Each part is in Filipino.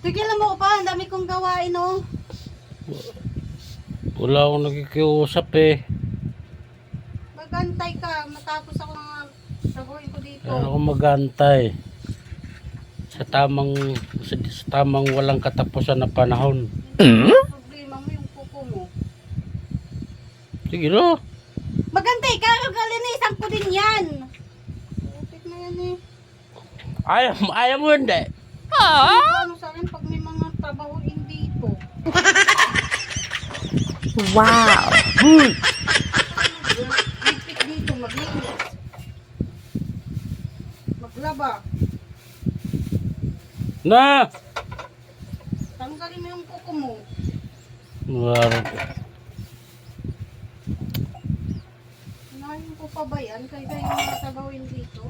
Tigilan mo ko pa, ang dami kong gawain, oh. Wala akong nakikiusap eh. Magantay ka, matapos ako mga sabuhin ko dito. Kaya ako magantay. Sa tamang walang katapusan na panahon. Problema mo yung kuko mo. Sige no. Magantay ka, kalinisan ko din yan. Kapit na yan eh. Ayaw mo hindi. Ano sa akin pag may mga trabaho din dito. Wow! Ligpit dito, maglinis. Maglaba. Na! Tanggalin mo yung kuko mo. Unahin ko pa ba yan? Kaysa yung mga trabahawin dito.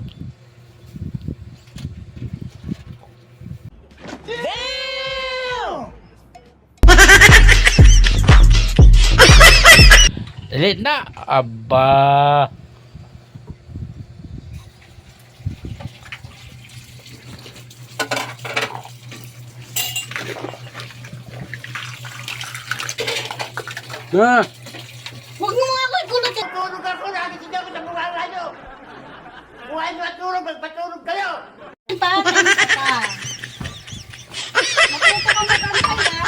Dali na. Aba. Na. Huwag mo nga ako ikulot yan. Tulog ako, nakikita ko sa bunga nyo. Buhay nyo at tulog, magpatulog kayo. Patay ka pa. Matuto ka magantay ha.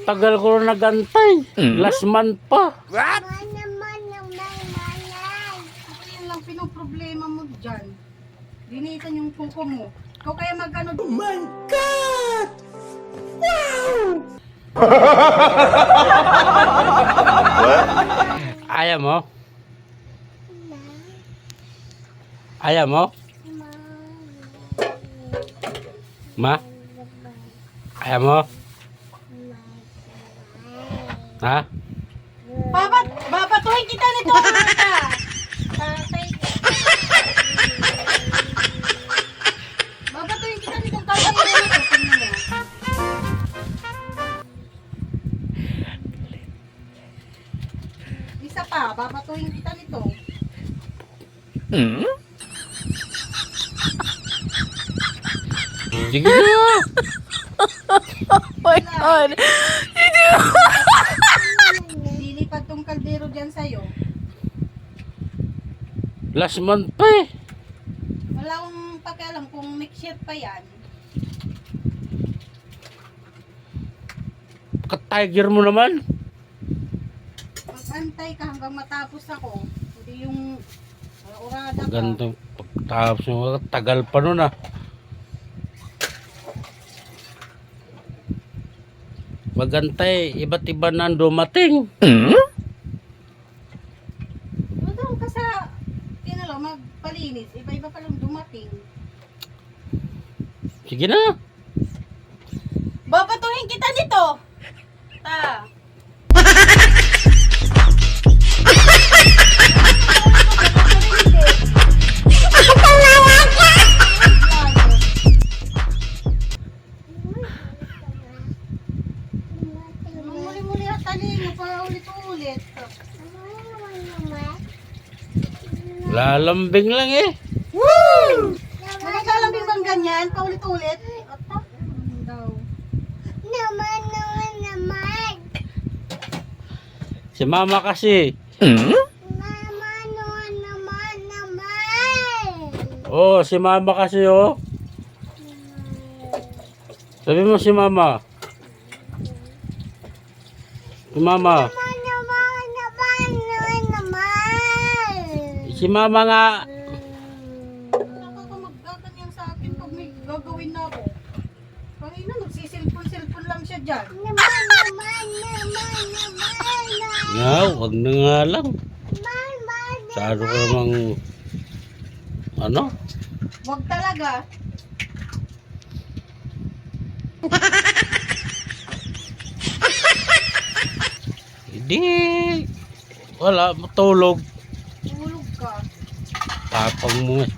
Tagal ko na nagantay. Last month pa. Ano yan lang pinoproblema mo dyan? Dinitan yung kuko mo. Ikaw kaya magano. Oh my God! Ayaw mo? Ayaw mo? Ma? Ayaw mo? Ha? Babatuhin kita nito. Tatay. Babatuhin kita nito. Tatay. Isa pa. Babatuhin kita nito. Sige na. Oh my God! Lilipad tong kaldero dyan sa'yo. Last month pa eh. Wala akong pakialam kung next year pa yan. Ka-tiger mo naman. Mag-antay ka hanggang matapos ako. Hindi yung urada ka. Gandang pagtapos mo. Tagal pa nun ah. Magantay, iba't iba na ang dumating. Doon ka sa magpalinis. Iba-iba pa lang dumating. Sige na. Babatuhin kita nito. Ta. Muli-muli at talingo para ulit-ulit. Lalambing lang eh. Woo! Naglalambing bang ganyan? Paulit-ulit? Ata? Daw. Si mama kasi. Oh, si mama kasi oh. Sabi mo si mama. Si mama. Si mama nga. Nakaka-maggaganyan sa akin pag may gagawin na ako. Kanina nagsisilpon-silpon lang siya dyan. Nga, wag na nga lang. Sado ko namang ano? Wag talaga. Hindi. Wala, matulog. Tulog ka. Tapang mo eh.